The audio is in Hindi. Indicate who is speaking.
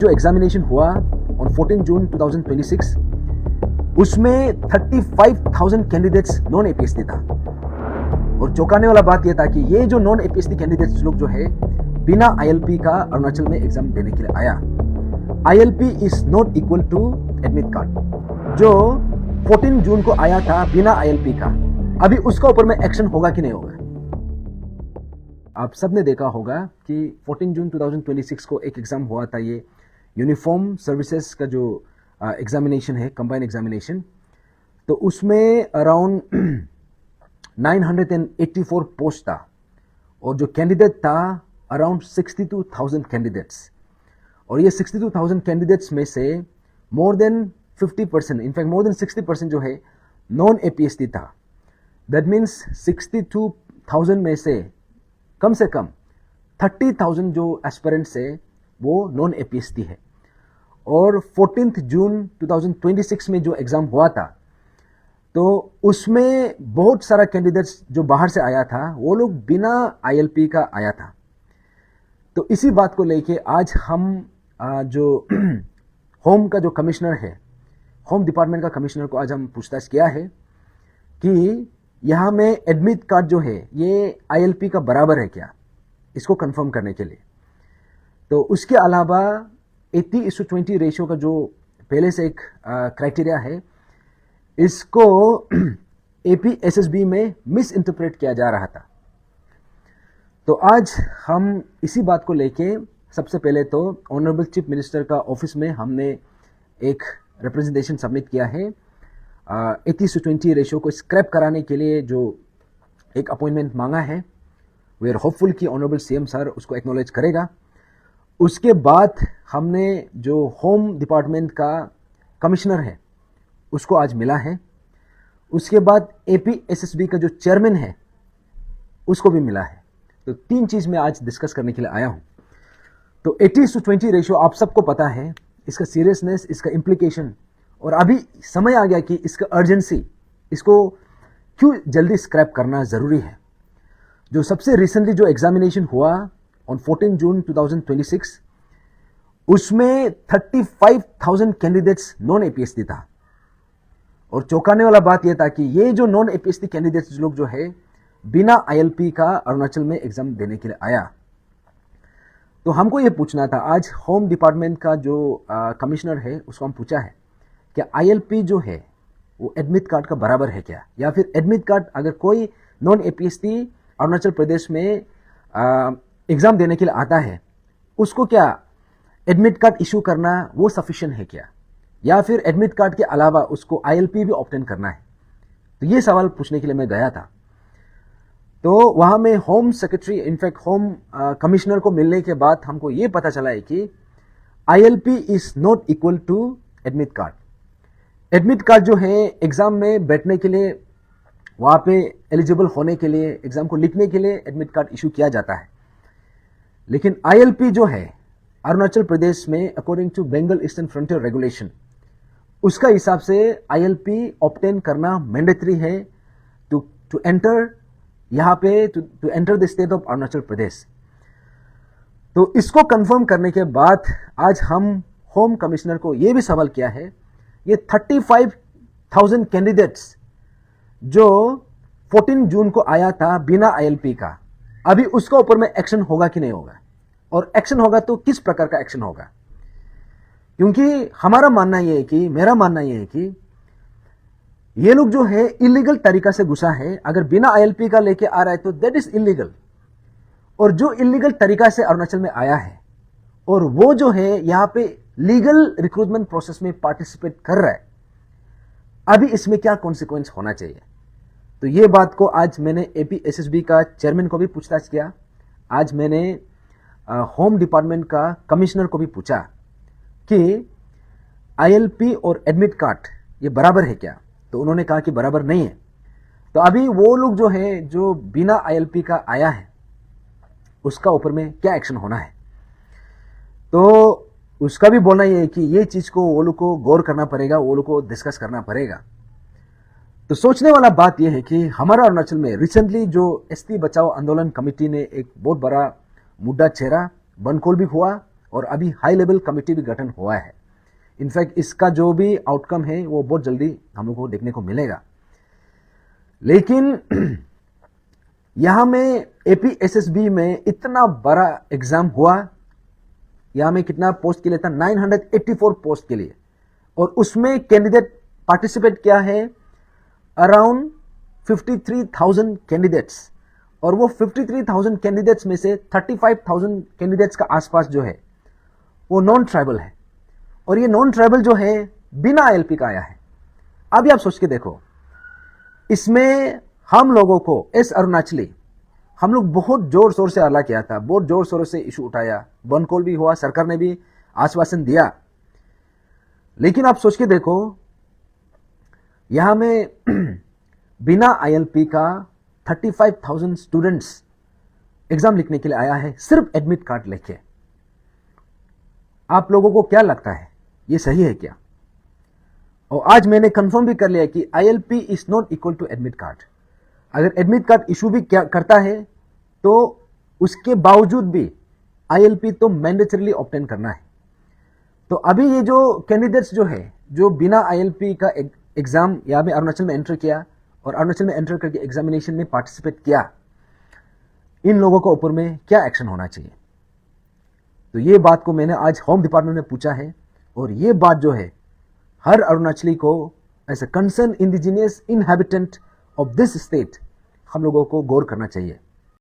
Speaker 1: जो एग्जामिनेशन हुआ ऑन 14 जून 2026 उसमें 35,000 कैंडिडेट्स नॉन एपीएसटी था। और चौंकाने वाला बात यह था कि ये जो नॉन एपीएसटी कैंडिडेट्स लोग जो है बिना आईएलपी का अरुणाचल में एग्जाम देने के लिए आया। ILP is not equal to admit card. जो 14 जून को आया था बिना आईएलपी का, अभी उसका ऊपर में एक्शन होगा कि नहीं होगा। आप सबने देखा होगा कि 14 जून 2026 को एक एग्जाम हुआ था, ये यूनिफॉर्म सर्विसेज का जो एग्जामिनेशन है, कंबाइंड एग्जामिनेशन। तो उसमें अराउंड 984 पोस्ट था और जो कैंडिडेट था अराउंड 62,000 कैंडिडेट्स। और ये 62,000 कैंडिडेट्स में से more than 50%, in fact more than 60% जो है नॉन एपीएसटी था। दैट मीन्स 62,000 में से कम 30,000 जो एस्पिरेंट्स है वो नॉन एपीएसटी है। और 14 जून 2026 में जो एग्जाम हुआ था तो उसमें बहुत सारा कैंडिडेट्स जो बाहर से आया था वो लोग बिना आईएलपी का आया था। तो इसी बात को लेके आज हम जो होम का जो कमिश्नर है, होम डिपार्टमेंट का कमिश्नर को आज हम पूछताछ किया है कि यहाँ में एडमिट कार्ड जो है ये आईएलपी का बराबर है क्या, इसको कंफर्म करने के लिए। तो उसके अलावा 80:20 रेशियो का जो पहले से एक क्राइटेरिया है, इसको एपीएसएसबी में मिस इंटरप्रेट किया जा रहा था। तो आज हम इसी बात को लेके सबसे पहले तो ऑनरेबल चीफ मिनिस्टर का ऑफिस में हमने एक रिप्रेजेंटेशन सबमिट किया है 80:20 रेशियो को स्क्रैप कराने के लिए जो एक अपॉइंटमेंट मांगा है। वी आर होपफुल कि ऑनरेबल सीएम सर उसको एक्नॉलेज करेगा। उसके बाद हमने जो होम डिपार्टमेंट का कमिश्नर है उसको आज मिला है। उसके बाद एपीएसएसबी का जो चेयरमैन है उसको भी मिला है। तो 3 चीज़ मैं आज डिस्कस करने के लिए आया हूँ। तो 80:20 रेशियो आप सबको पता है, इसका सीरियसनेस, इसका इम्प्लीकेशन, और अभी समय आ गया कि इसका अर्जेंसी, इसको क्यों जल्दी स्क्रैप करना ज़रूरी है। जो सबसे रिसेंटली जो एग्जामिनेशन हुआ ऑन 14 जून 2026 उसमें 35,000 कैंडिडेट्स नॉन एपीएसटी था। और चौंकाने वाला बात यह था कि ये जो नॉन एपीएसटी कैंडिडेट्स लोग जो है बिना आईएलपी का अरुणाचल में एग्जाम देने के लिए आया। तो हमको ये पूछना था, आज होम डिपार्टमेंट का जो कमिश्नर है उसको हम पूछा है कि आईएलपी जो है वो एडमिट कार्ड का बराबर है क्या, या फिर एडमिट कार्ड अगर कोई नॉन एपीएसटी अरुणाचल प्रदेश में एग्जाम देने के लिए आता है उसको क्या एडमिट कार्ड इशू करना वो सफिशिएंट है क्या, या फिर एडमिट कार्ड के अलावा उसको आईएलपी भी ऑब्टेन करना है। तो ये सवाल पूछने के लिए मैं गया था। तो वहां में home secretary, in fact home commissioner को मिलने के बाद हमको ये पता चला है कि ILP is not equal to admit card. Admit card जो है एग्जाम में बैठने के लिए, वहां पे एलिजिबल होने के लिए, एग्जाम को लिखने के लिए एडमिट कार्ड इशू किया जाता है। लेकिन आईएलपी जो है अरुणाचल प्रदेश में according to Bengal eastern frontier regulation, उसका हिसाब से आईएलपी ऑब्टेन करना मैंडेटरी है टू एंटर यहाँ पे, to enter the state of Arunachal Pradesh. तो इसको कंफर्म करने के बाद आज हम होम कमिश्नर को यह भी सवाल किया है, ये 35,000 कैंडिडेट्स जो 14 जून को आया था बिना आईएलपी का, अभी उसका ऊपर में एक्शन होगा कि नहीं होगा, और एक्शन होगा तो किस प्रकार का एक्शन होगा। क्योंकि हमारा मानना यह है कि, मेरा मानना यह है कि ये लोग जो है इलीगल तरीका से घुसा है। अगर बिना आईएलपी का लेके आ रहा है तो दैट इज इलीगल। और जो इलीगल तरीका से अरुणाचल में आया है और वो जो है यहाँ पे लीगल रिक्रूटमेंट प्रोसेस में पार्टिसिपेट कर रहा है, अभी इसमें क्या कॉन्सिक्वेंस होना चाहिए। तो ये बात को आज मैंने एपीएसएसबी का चेयरमैन को भी पूछताछ किया। आज मैंने होम डिपार्टमेंट का कमिश्नर को भी पूछा कि आईएलपी और एडमिट कार्ड ये बराबर है क्या। तो उन्होंने कहा कि बराबर नहीं है। तो अभी वो लोग जो है जो बिना आईएलपी का आया है उसका ऊपर में क्या एक्शन होना है। तो उसका भी बोलना ये है कि ये चीज को वो लोग को गौर करना पड़ेगा, वो लोग को डिस्कस करना पड़ेगा। तो सोचने वाला बात यह है कि हमारा अरुणाचल में रिसेंटली जो एसटी बचाओ आंदोलन कमेटी ने एक बहुत बड़ा मुद्दा छेड़ा, बनकोल भी हुआ और अभी हाई लेवल कमिटी भी गठन हुआ है। इनफैक्ट इसका जो भी आउटकम है वो बहुत जल्दी हम लोग को देखने को मिलेगा। लेकिन यहां में एपीएसएसबी में इतना बड़ा एग्जाम हुआ, यहां में कितना पोस्ट के लिए था, 984 पोस्ट के लिए, और उसमें कैंडिडेट पार्टिसिपेट किया है अराउंड 53,000 कैंडिडेट्स, और वो 53,000 कैंडिडेट्स में से 35,000 कैंडिडेट्स का आसपास जो है वो नॉन ट्राइबल है, और ये नॉन ट्राइबल जो है बिना आईएलपी का आया है। अभी आप सोच के देखो, इसमें हम लोगों को एस अरुणाचली हम लोग बहुत जोर शोर से हल्ला किया था, बहुत जोर शोर से इशू उठाया, बन कॉल भी हुआ, सरकार ने भी आश्वासन दिया। लेकिन आप सोच के देखो, यहां में बिना आईएलपी का 35,000 स्टूडेंट्स एग्जाम लिखने के लिए आया है, सिर्फ एडमिट कार्ड लेके। आप लोगों को क्या लगता है, ये सही है क्या? और आज मैंने कंफर्म भी कर लिया कि ILP is not equal to admit card. अगर एडमिट कार्ड इशू भी क्या करता है तो उसके बावजूद भी आईएलपी तो मैंडेटरीली ऑब्टेन करना है। तो अभी ये जो कैंडिडेट्स जो है, जो बिना आईएलपी का एग्जाम यहाँ में अरुणाचल में एंटर किया और अरुणाचल में एंटर करके एग्जामिनेशन में पार्टिसिपेट किया, इन लोगों के ऊपर में क्या एक्शन होना चाहिए? तो ये बात को मैंने आज होम डिपार्टमेंट में पूछा है, और ये बात जो है हर अरुणाचली को as a concern indigenous inhabitant of this state हम लोगों को गौर करना चाहिए।